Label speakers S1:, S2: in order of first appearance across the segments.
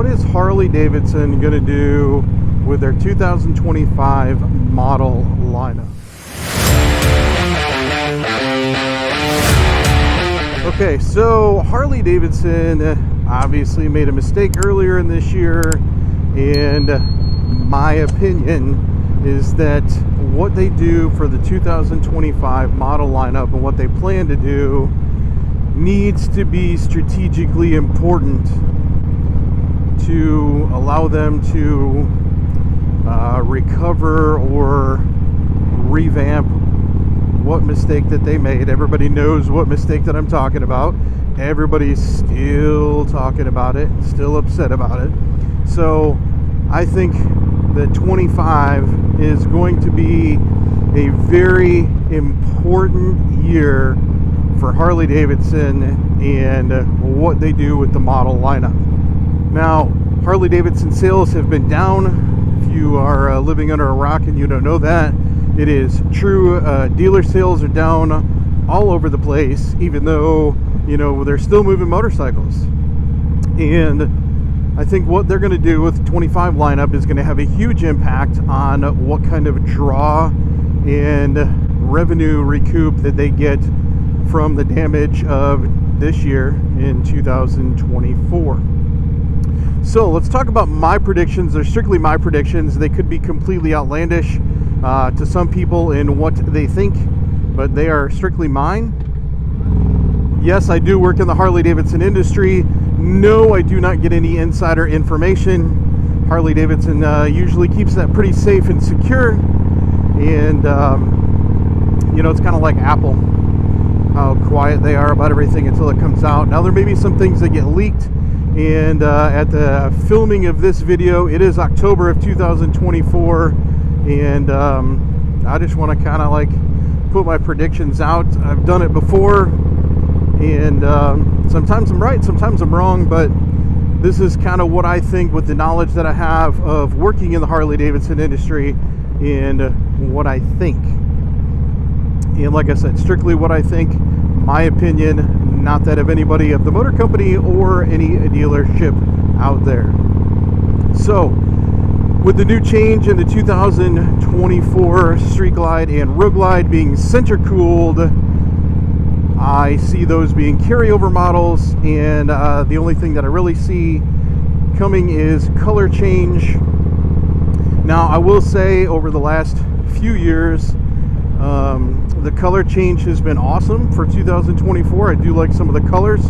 S1: is Harley Davidson going to do with their 2025 model lineup? Okay, so Harley Davidson obviously made a mistake earlier in this year, and my opinion is that what they do for the 2025 model lineup and what they plan to do needs to be strategically important to allow them to recover or revamp what mistake that they made. Everybody knows what mistake that I'm talking about. Everybody's still talking about it, still upset about it. So I think that 25 is going to be a very important year for Harley Davidson and what they do with the model lineup. Now, Harley Davidson sales have been down. If you are living under a rock and you don't know that, it is true. Dealer sales are down all over the place, even though, you know, they're still moving motorcycles. And I think what they're going to do with the 25 lineup is going to have a huge impact on what kind of draw and revenue recoup that they get from the damage of this year in 2024. So let's talk about my predictions. They're strictly my predictions. They could be completely outlandish to some people in what they think, but they are strictly mine. Yes, I do work in the Harley Davidson industry. No, I do not get any insider information. Harley Davidson usually keeps that pretty safe and secure. And, you know, it's kind of like Apple, how quiet they are about everything until it comes out. Now, there may be some things that get leaked. And at the filming of this video, it is October of 2024. And I just want to kind of like put my predictions out. I've done it before. And sometimes I'm right, sometimes I'm wrong, but this is kind of what I think with the knowledge that I have of working in the Harley Davidson industry and what I think. And like I said, strictly what I think, my opinion, not that of anybody of the motor company or any dealership out there. So, with the new change in the 2024 Street Glide and Road Glide being center cooled, I see those being carryover models, and the only thing that I really see coming is color change. Now, I will say over the last few years, the color change has been awesome for 2024. I do like some of the colors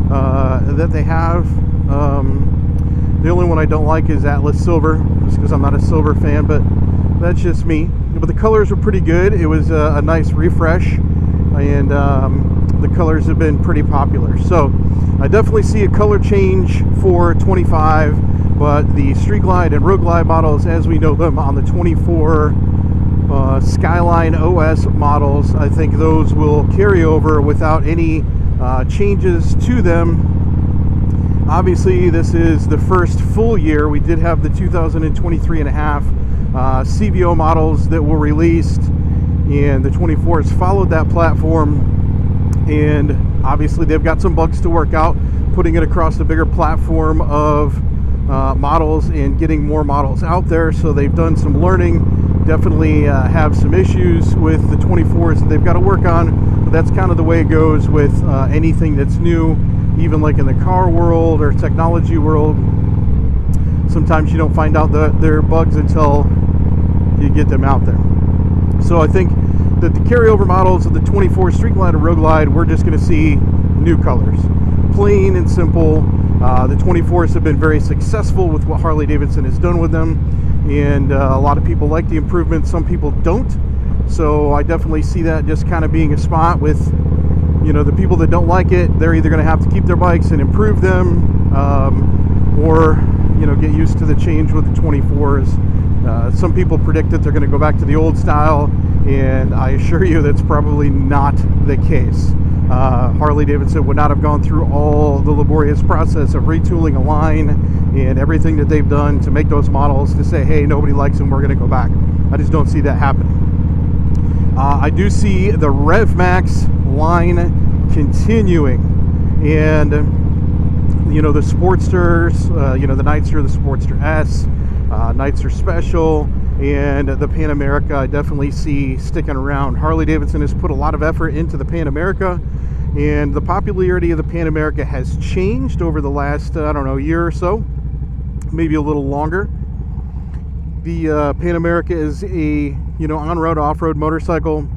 S1: that they have. The only one I don't like is Atlas Silver, just because I'm not a silver fan, but that's just me. But the colors were pretty good. It was a nice refresh, and the colors have been pretty popular. So I definitely see a color change for 25, but the Street Glide and Road Glide models, as we know them on the 24 Skyline OS models, I think those will carry over without any changes to them. Obviously, this is the first full year. We did have the 2023 and a half CVO models that were released, and the 24s followed that platform. And obviously, they've got some bugs to work out, putting it across a bigger platform of models and getting more models out there. So they've done some learning. Definitely have some issues with the 24s that they've got to work on. But that's kind of the way it goes with anything that's new. Even like in the car world or technology world, sometimes you don't find out their bugs until you get them out there. So I think that the carryover models of the 24 Street Glide and Road Glide, we're just going to see new colors. Plain and simple. The 24s have been very successful with what Harley Davidson has done with them. And a lot of people like the improvements. Some people don't. So I definitely see that just kind of being a spot with, you know, the people that don't like it. They're either going to have to keep their bikes and improve them, or, you know, get used to the change with the 24s. Some people predict that they're going to go back to the old style, and I assure you that's probably not the case. Harley Davidson would not have gone through all the laborious process of retooling a line and everything that they've done to make those models to say, hey, nobody likes them, we're going to go back. I just don't see that happening. I do see the RevMax line continuing, and You know, the Sportsters, you know, the Nightster, the Sportster S, Nightster Special, and the Pan America I definitely see sticking around. Harley Davidson has put a lot of effort into the Pan America, and the popularity of the Pan America has changed over the last, I don't know, year or so, maybe a little longer. The Pan America is a, you know, on-road, off-road motorcycle.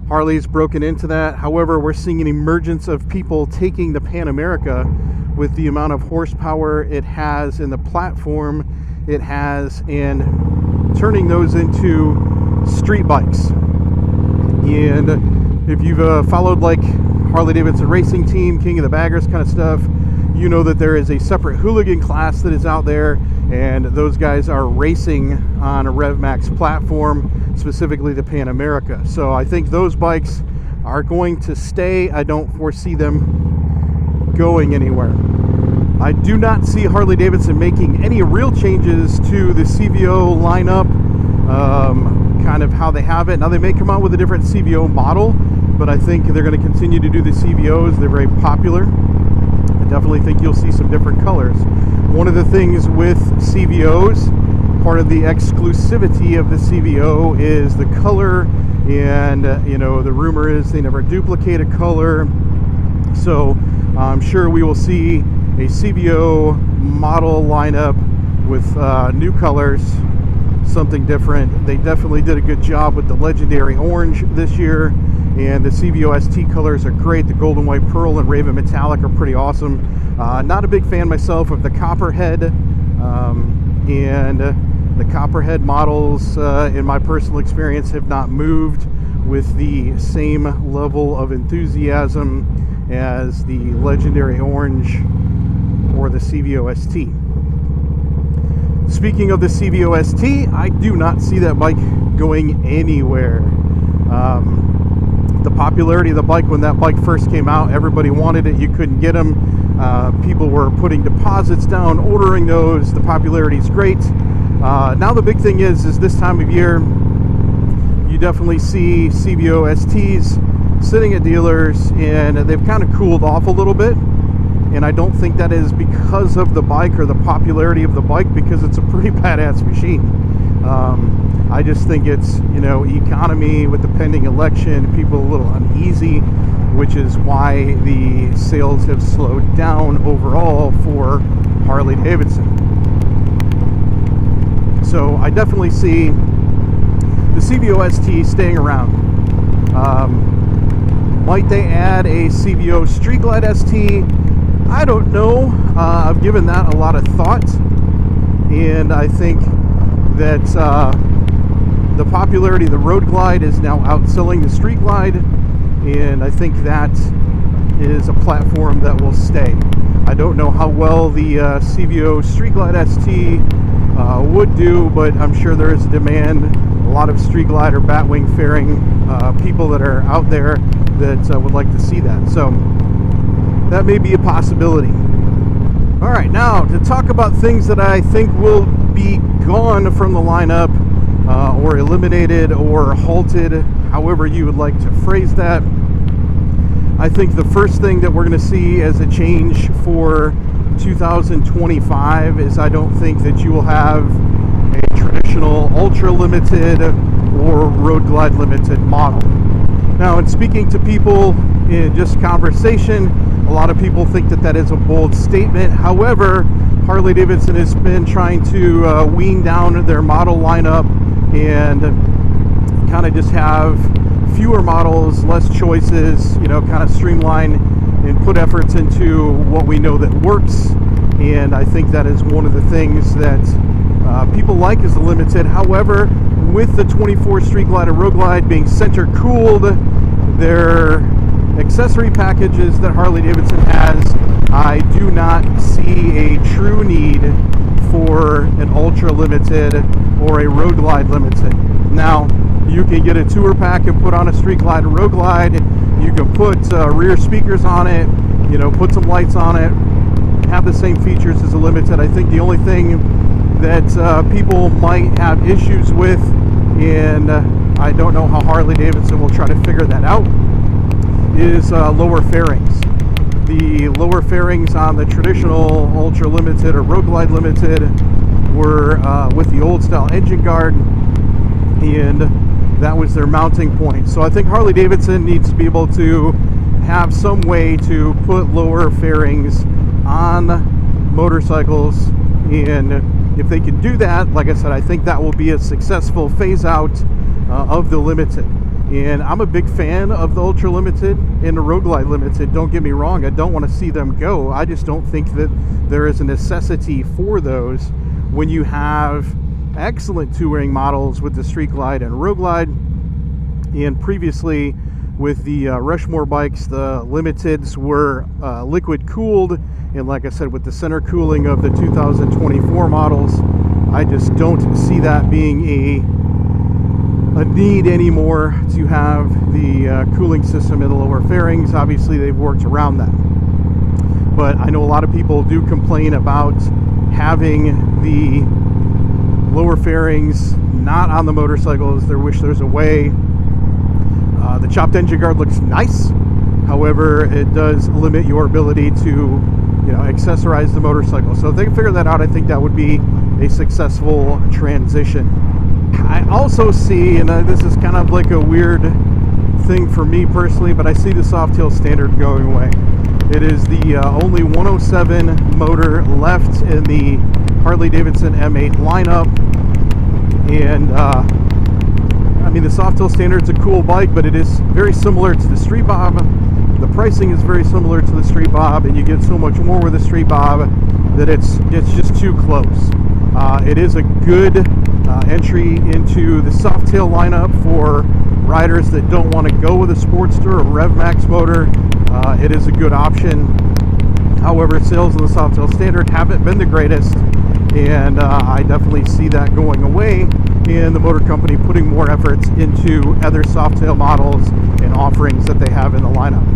S1: Harley's broken into that. However, we're seeing an emergence of people taking the Pan America with the amount of horsepower it has and the platform it has, and turning those into street bikes. And if you've followed like Harley Davidson Racing Team, King of the Baggers kind of stuff, you know that there is a separate hooligan class that is out there, and those guys are racing on a RevMax platform, specifically the Pan America. So I think those bikes are going to stay. I don't foresee them going anywhere. I do not see Harley Davidson making any real changes to the CVO lineup, kind of how they have it. Now, they may come out with a different CVO model, but I think they're going to continue to do the CVOs. They're very popular. I definitely think you'll see some different colors. One of the things with CVOs, part of the exclusivity of the CVO is the color, and you know, the rumor is they never duplicate a color. So I'm sure we will see a CVO model lineup with new colors, something different. They definitely did a good job with the legendary orange this year, and the CVO ST colors are great. The golden, white, pearl, and raven metallic are pretty awesome. Not a big fan myself of the copperhead, and the copperhead models, in my personal experience, have not moved with the same level of enthusiasm as the legendary orange or the CVO ST. Speaking of the CVO ST, I do not see that bike going anywhere. The popularity of the bike, when that bike first came out, everybody wanted it. You couldn't get them. People were putting deposits down, ordering those. The popularity is great. Now the big thing is this time of year, you definitely see CVO STs sitting at dealers, and they've kind of cooled off a little bit. And I don't think that is because of the bike or the popularity of the bike, because it's a pretty badass machine. I just think it's, you know, economy with the pending election, people a little uneasy, which is why the sales have slowed down overall for Harley Davidson. So I definitely see the CVO ST staying around. Might they add a CVO Street Glide ST? I don't know. I've given that a lot of thought, and I think that the popularity of the Road Glide is now outselling the Street Glide, and I think that is a platform that will stay. I don't know how well the CVO Street Glide ST would do, but I'm sure there is a demand. A lot of Street Glide or Batwing fairing people that are out there that would like to see that. So that may be a possibility. All right, now to talk about things that I think will be gone from the lineup, or eliminated or halted, however you would like to phrase that. I think the first thing that we're going to see as a change for 2025 is I don't think that you will have a traditional ultra limited or Road Glide limited model. Now, in speaking to people in just conversation, a lot of people think that that is a bold statement. However, Harley Davidson has been trying to wean down their model lineup and kind of just have fewer models, less choices, you know, kind of streamline and put efforts into what we know that works. And I think that is one of the things that people like, is the limited. However, with the 24 Street Glide and Road Glide being center cooled, their accessory packages that Harley Davidson has, I do not see a true need for an ultra limited or a Road Glide limited. Now, you can get a tour pack and put on a Street Glide and Road Glide. You can put rear speakers on it, you know, put some lights on it, have the same features as a limited. I think the only thing that people might have issues with, and I don't know how Harley Davidson will try to figure that out, is lower fairings. the lower fairings on the traditional Ultra Limited or Road Glide Limited were with the old style engine guard, and that was their mounting point. So I think Harley Davidson needs to be able to have some way to put lower fairings on motorcycles, and if they can do that, like I said, I think that will be a successful phase out of the Limited. And I'm a big fan of the Ultra Limited and the Road Glide Limited. Don't get me wrong, I don't want to see them go. I just don't think that there is a necessity for those when you have excellent touring models with the Street Glide and Road Glide. And previously with the Rushmore bikes, the Limiteds were liquid cooled, and like I said, with the center cooling of the 2024 models, I just don't see that being a need anymore to have the cooling system in the lower fairings. Obviously they've worked around that, but I know a lot of people do complain about having the lower fairings not on the motorcycles. They wish there's a way. The chopped engine guard looks nice, however it does limit your ability to accessorize the motorcycle. So if they can figure that out, I think that would be a successful transition. I also see, and this is kind of like a weird thing for me personally, but I see the Softtail standard going away. It is the only 107 motor left in the Harley Davidson M8 lineup, and I mean, the Softtail standard is a cool bike, but it is very similar to the Street Bob. The pricing is very similar to the Street Bob, and you get so much more with the Street Bob that it's just too close. It is a good entry into the Softtail lineup for riders that don't want to go with a Sportster or Rev Max motor. It is a good option. However, sales of the Softtail standard haven't been the greatest, and I definitely see that going away, and the motor company putting more efforts into other Softtail models and offerings that they have in the lineup.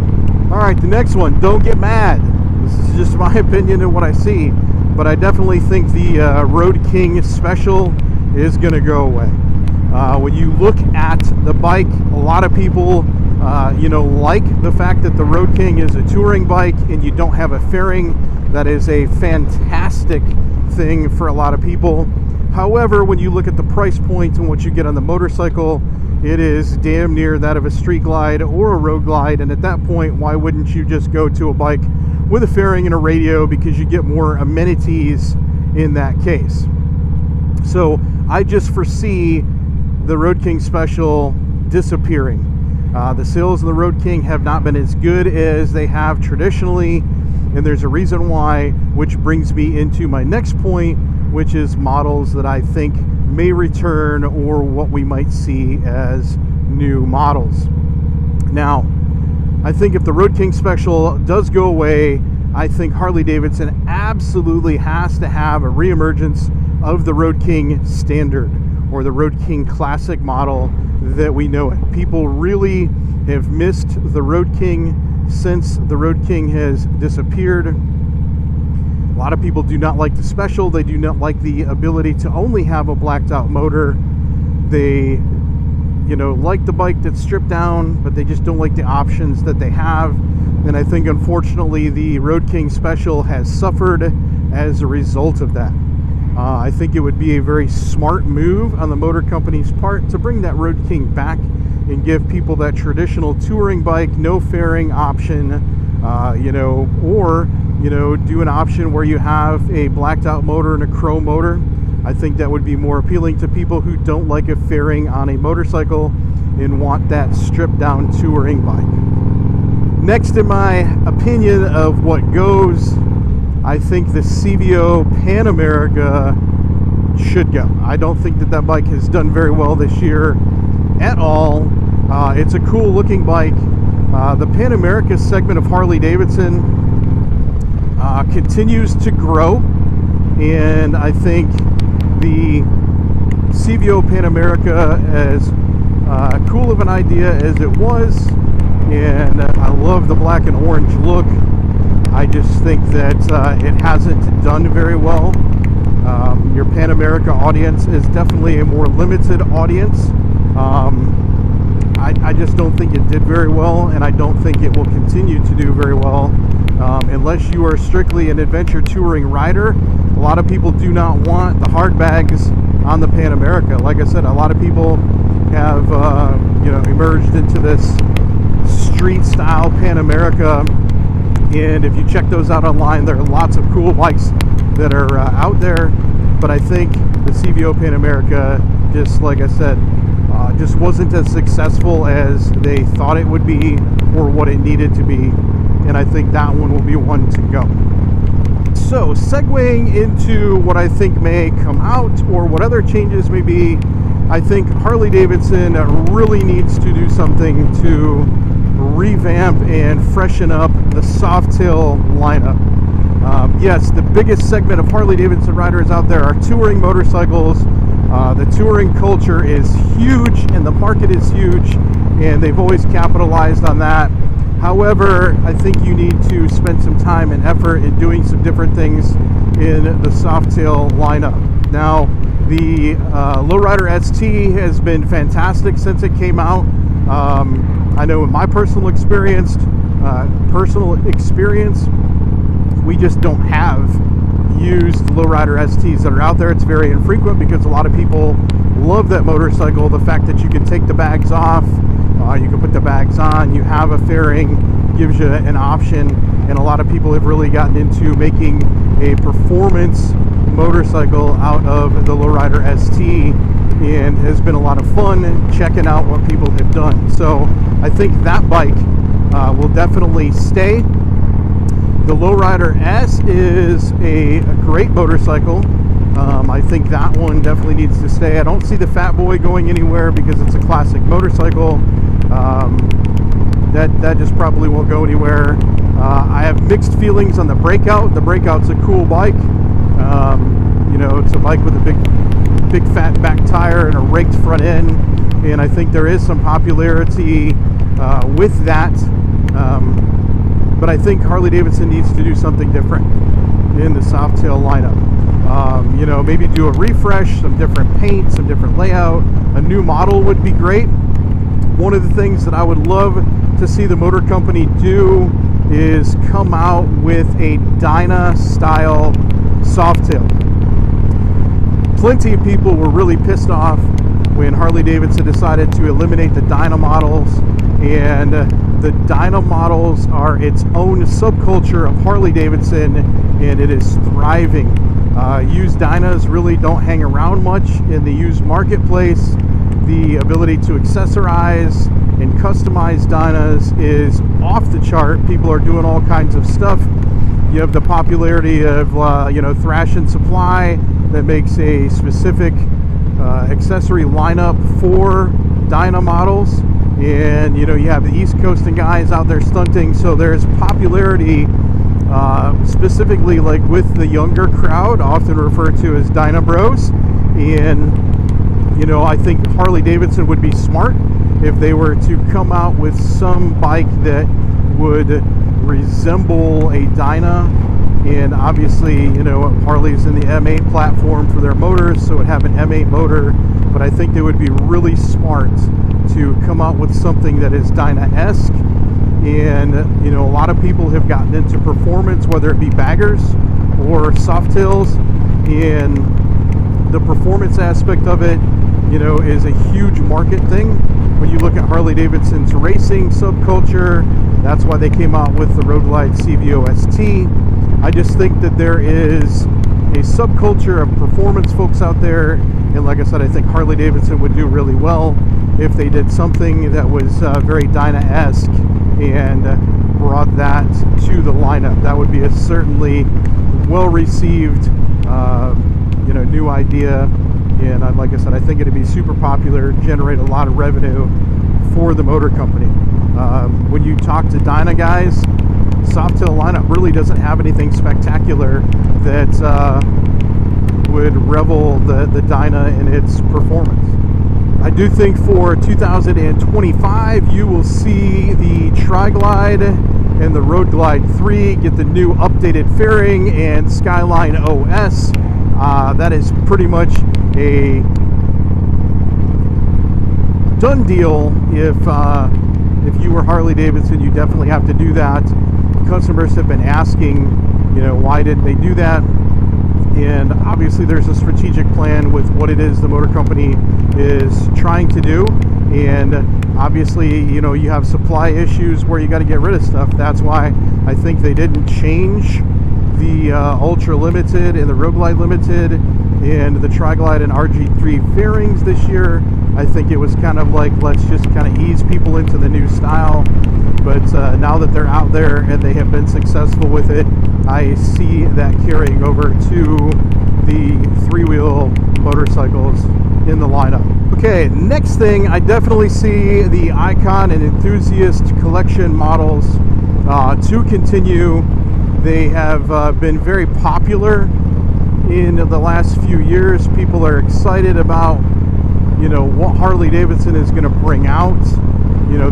S1: All right, the next one, don't get mad. This is just my opinion and what I see, but I definitely think the Road King Special is going to go away. When you look at the bike, a lot of people like the fact that the Road King is a touring bike and you don't have a fairing. That is a fantastic thing for a lot of people. However, when you look at the price point and what you get on the motorcycle, it is damn near that of a Street Glide or a Road Glide, and at that point, why wouldn't you just go to a bike with a fairing and a radio, because you get more amenities in that case. So I just foresee the Road King Special disappearing. The sales of the Road King have not been as good as they have traditionally, and there's a reason why, which brings me into my next point, which is models that I think may return, or what we might see as new models. Now, I think if the Road King Special does go away, I think Harley Davidson absolutely has to have a reemergence of the Road King Standard, or the Road King Classic model that we know it. People really have missed the Road King since the Road King has disappeared. A lot of people do not like the Special. They do not like the ability to only have a blacked out motor. They, like the bike that's stripped down, but they just don't like the options that they have. And I think, unfortunately, the Road King Special has suffered as a result of that. I think it would be a very smart move on the motor company's part to bring that Road King back and give people that traditional touring bike, no fairing option, or do an option where you have a blacked out motor and a chrome motor. I think that would be more appealing to people who don't like a fairing on a motorcycle and want that stripped down touring bike. Next, in my opinion of what goes, I think the CVO Pan America should go. I don't think that bike has done very well this year at all. It's a cool looking bike. The Pan America segment of Harley Davidson continues to grow, and I think the CVO Pan America, as cool of an idea as it was, and I love the black and orange look, I just think that it hasn't done very well. Your Pan America audience is definitely a more limited audience. I just don't think it did very well, and I don't think it will continue to do very well unless you are strictly an adventure touring rider. A lot of people do not want the hard bags on the Pan America. Like I said, a lot of people have emerged into this street style Pan America, and if you check those out online, there are lots of cool bikes that are out there. But I think the CVO Pan America, just like I said, just wasn't as successful as they thought it would be or what it needed to be, and I think that one will be one to go. So segueing into what I think may come out or what other changes may be, I think Harley Davidson really needs to do something to revamp and freshen up the Softtail lineup. Yes, the biggest segment of Harley Davidson riders out there are touring motorcycles. The touring culture is huge and the market is huge, and they've always capitalized on that. However, I think you need to spend some time and effort in doing some different things in the Softtail lineup. Now, the Lowrider ST has been fantastic since it came out. I know in my personal experience, we just don't have used Lowrider STs that are out there. It's very infrequent because a lot of people love that motorcycle. The fact that you can take the bags off, you can put the bags on, you have a fairing, gives you an option, and a lot of people have really gotten into making a performance motorcycle out of the Lowrider ST, and has been a lot of fun checking out what people have done. So I think that bike will definitely stay. The Lowrider S is a great motorcycle. I think that one definitely needs to stay. I don't see the Fat Boy going anywhere because it's a classic motorcycle. That just probably won't go anywhere. I have mixed feelings on the Breakout. The Breakout's a cool bike. It's a bike with a big fat back tire and a raked front end, and I think there is some popularity with that. But I think Harley Davidson needs to do something different in the Softtail lineup. Maybe do a refresh, some different paint, some different layout. A new model would be great. One of the things that I would love to see the motor company do is come out with a Dyna style Softtail. Plenty of people were really pissed off when Harley Davidson decided to eliminate the Dyna models, and the Dyna models are its own subculture of Harley Davidson, and it is thriving. Used Dynas really don't hang around much in the used marketplace. The ability to accessorize and customize Dynas is off the chart. People are doing all kinds of stuff. You have the popularity of Thrash and Supply that makes a specific accessory lineup for Dyna models, and you have the East Coasting guys out there stunting. So there's popularity specifically like with the younger crowd, often referred to as Dyna Bros. And I think Harley Davidson would be smart if they were to come out with some bike that would resemble a Dyna. And obviously, Harley's in the M8 platform for their motors, so it would have an M8 motor. But I think they would be really smart to come out with something that is Dyna-esque. And a lot of people have gotten into performance, whether it be baggers or Softtails, and the performance aspect of it is a huge market thing. When you look at Harley Davidson's racing subculture, that's why they came out with the Road Glide CVO ST. I just think that there is a subculture of performance folks out there, and like I said, I think Harley Davidson would do really well if they did something that was very Dyna-esque and brought that to the lineup. That would be a certainly well-received new idea, and like I said, I think it'd be super popular, generate a lot of revenue for the motor company. When you talk to Dyna guys, Softtail lineup really doesn't have anything spectacular that would revel the Dyna in its performance. I do think for 2025 you will see the Tri-Glide and the Road Glide 3 get the new updated fairing and Skyline OS. That is pretty much done deal. If you were Harley Davidson, you definitely have to do that. Customers have been asking, why didn't they do that? And obviously there's a strategic plan with what it is the motor company is trying to do. And obviously, you have supply issues where you got to get rid of stuff. That's why I think they didn't change the Ultra Limited and the Road Glide Limited and the Tri-Glide and RG3 fairings this year. I think it was kind of like, let's just kind of ease people into the new style. But now that they're out there and they have been successful with it, I see that carrying over to the three-wheel motorcycles in the lineup. Okay, next thing, I definitely see the Icon and Enthusiast collection models to continue. They have been very popular in the last few years. People are excited about, what Harley Davidson is going to bring out.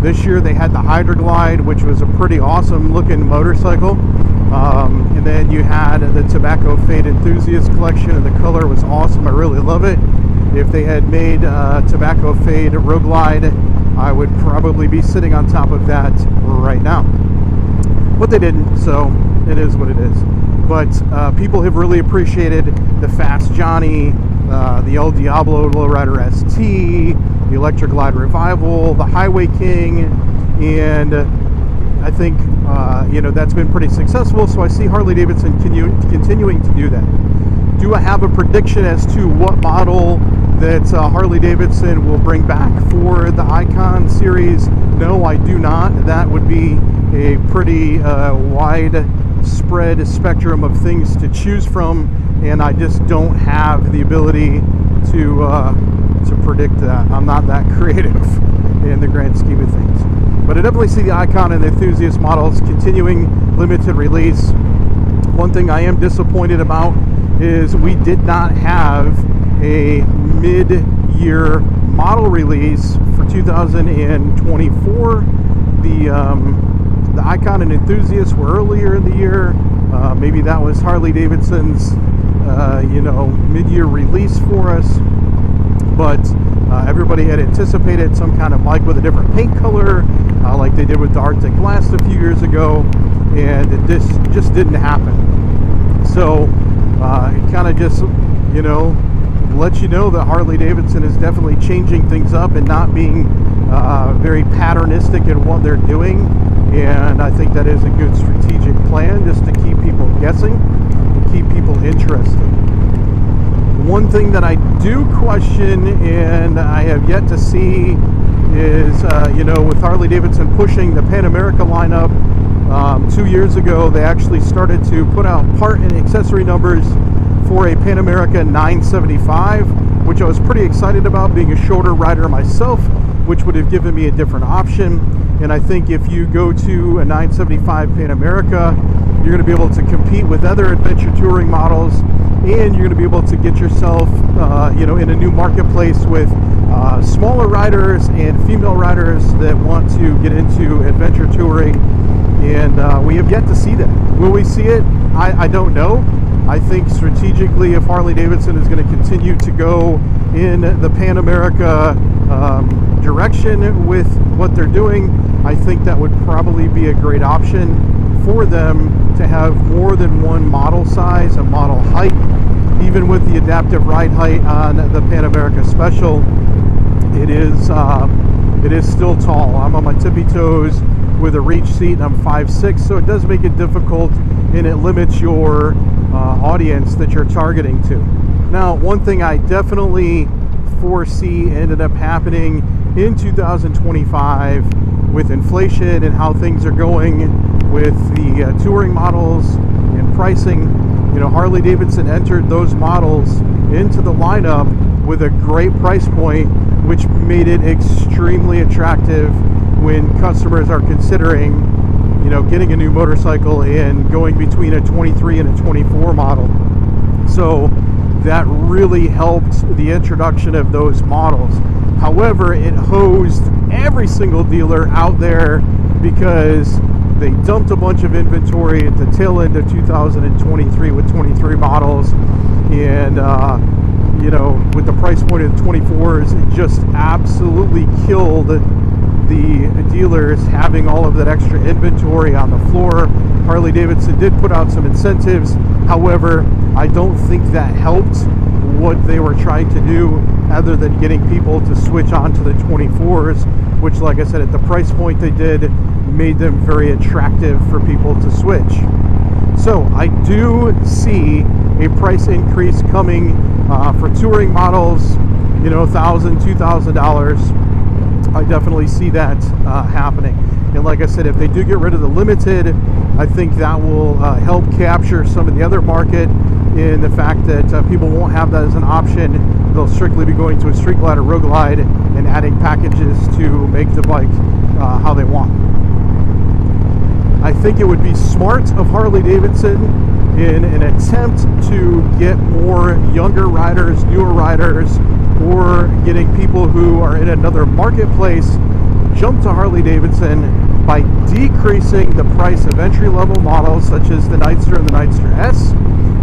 S1: This year they had the Hydra Glide, which was a pretty awesome looking motorcycle. And then you had the Tobacco Fade Enthusiast collection, and the color was awesome. I really love it. If they had made Tobacco Fade Road Glide, I would probably be sitting on top of that right now. But they didn't, so it is what it is. But people have really appreciated the Fast Johnny, the El Diablo Lowrider ST, the Electric Glide Revival, the Highway King, and I think that's been pretty successful. So I see Harley Davidson continuing to do that. Do I have a prediction as to what model that Harley Davidson will bring back for the Icon series? No, I do not. That would be a pretty wide spread spectrum of things to choose from, and I just don't have the ability to predict that. I'm not that creative in the grand scheme of things. But I definitely see the Icon and the Enthusiast models continuing limited release. One thing I am disappointed about is we did not have a mid-year model release for 2024. The Icon and Enthusiast were earlier in the year. Maybe that was Harley Davidson's mid-year release for us. But everybody had anticipated some kind of bike with a different paint color, like they did with the Arctic Blast a few years ago, and it just didn't happen. So it kind of just, lets you know that Harley Davidson is definitely changing things up and not being very patternistic in what they're doing. And I think that is a good strategic plan, just to keep people guessing and keep people interested. One thing that I do question, and I have yet to see, is with Harley Davidson pushing the Pan America lineup 2 years ago, they actually started to put out part and accessory numbers for a Pan America 975, which I was pretty excited about, being a shorter rider myself, which would have given me a different option. And I think if you go to a 975 Pan America, you're going to be able to compete with other adventure touring models, and you're going to be able to get yourself in a new marketplace with smaller riders and female riders that want to get into adventure touring. And we have yet to see that. Will we see it? I don't know. I think strategically, if Harley Davidson is going to continue to go in the Pan America direction with what they're doing, I think that would probably be a great option for them to have more than one model size and model height. Even with the adaptive ride height on the Pan America Special, it is still tall. I'm on my tippy toes with a reach seat, and I'm 5'6", so it does make it difficult, and it limits your audience that you're targeting to. Now, one thing I definitely foresee ended up happening in 2025 with inflation and how things are going with the touring models and pricing. Harley Davidson entered those models into the lineup with a great price point, which made it extremely attractive when customers are considering, getting a new motorcycle and going between a 23 and a 24 model. So that really helped the introduction of those models. However, it hosed every single dealer out there because they dumped a bunch of inventory at the tail end of 2023 with 23 models, and you know, with the price point of the 24s, it just absolutely killed the dealers having all of that extra inventory on the floor. Harley Davidson did put out some incentives. However, I don't think that helped what they were trying to do, other than getting people to switch on to the 24s, which, like I said, at the price point they did, made them very attractive for people to switch. So I do see a price increase coming for touring models, you know, $1,000, $2,000. I definitely see that happening. And like I said, if they do get rid of the limited, I think that will help capture some of the other market, in the fact that people won't have that as an option. They'll strictly be going to a street glide or road glide and adding packages to make the bike how they want. I think it would be smart of Harley Davidson, in an attempt to get more younger riders, newer riders, or getting people who are in another marketplace jump to Harley Davidson, by decreasing the price of entry-level models such as the Nightster and the Nightster S,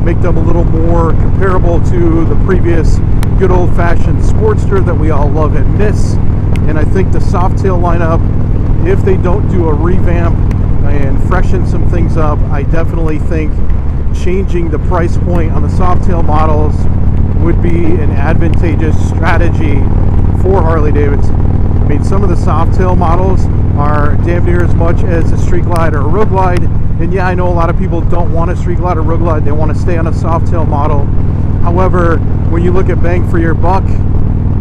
S1: make them a little more comparable to the previous good old-fashioned Sportster that we all love and miss. And I think the Softtail lineup, if they don't do a revamp and freshen some things up, I definitely think changing the price point on the Softtail models would be an advantageous strategy for Harley Davidson. I mean, some of the Softtail models are damn near as much as a street glide or a road glide. And yeah, I know a lot of people don't want a street glide or road glide. They want to stay on a Softtail model. However, when you look at bang for your buck,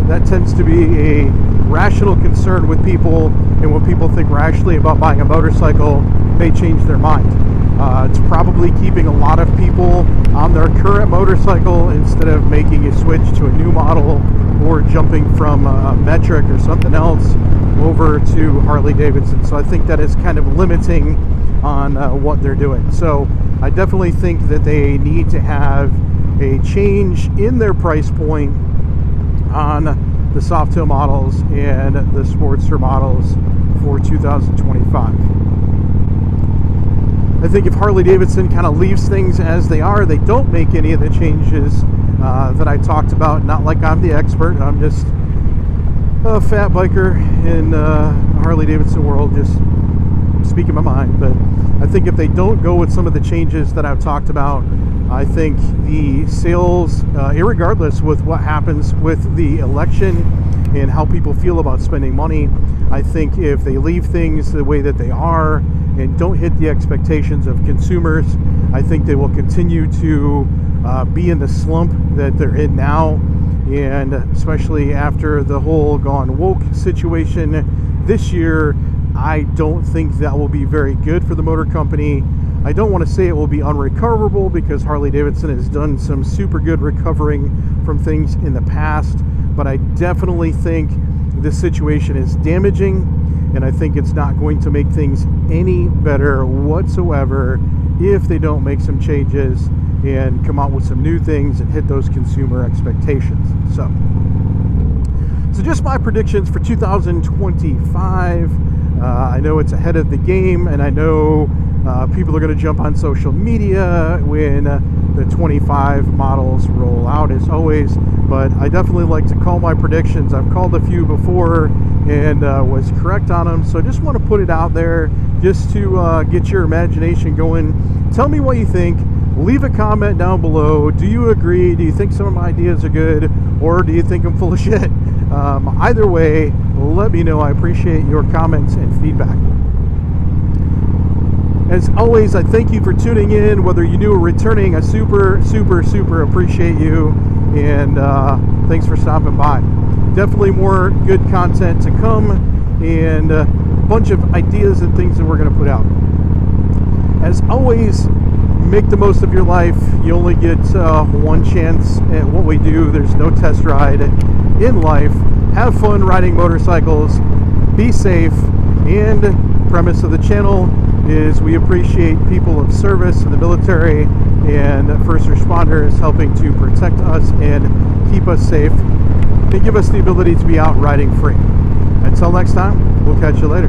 S1: that tends to be a rational concern with people. And when people think rationally about buying a motorcycle, they change their mind. It's probably keeping a lot of people on their current motorcycle instead of making a switch to a new model, or jumping from a metric or something else over to Harley Davidson. So I think that is kind of limiting on what they're doing. So I definitely think that they need to have a change in their price point on the Softtail models and the Sportster models for 2025. I think if Harley Davidson kind of leaves things as they are, they don't make any of the changes that I talked about. Not like I'm the expert, I'm just a fat biker in Harley Davidson world, just speaking my mind. But I think if they don't go with some of the changes that I've talked about, I think the sales, irregardless with what happens with the election and how people feel about spending money, I think if they leave things the way that they are and don't hit the expectations of consumers, I think they will continue to be in the slump that they're in now. And especially after the whole gone woke situation this year, I don't think that will be very good for the motor company. I don't want to say it will be unrecoverable, because Harley Davidson has done some super good recovering from things in the past, but I definitely think this situation is damaging, and I think it's not going to make things any better whatsoever if they don't make some changes and come out with some new things and hit those consumer expectations. So just my predictions for 2025. I know it's ahead of the game, and I know people are going to jump on social media when the 25 models roll out, as always, but I definitely like to call my predictions. I've called a few before and was correct on them, so I just want to put it out there just to get your imagination going. Tell me what you think. Leave a comment down below. Do you agree? Do you think some of my ideas are good, or do you think I'm full of shit? Either way, let me know. I appreciate your comments and feedback. As always, I thank you for tuning in, whether you're new or returning. I super appreciate you, and thanks for stopping by. Definitely more good content to come, and a bunch of ideas and things that we're going to put out. As always, make the most of your life. You only get one chance at what we do. There's no test ride in life. Have fun riding motorcycles. Be safe. And premise of the channel is we appreciate people of service in the military and first responders helping to protect us and keep us safe and give us the ability to be out riding free. Until next time, we'll catch you later.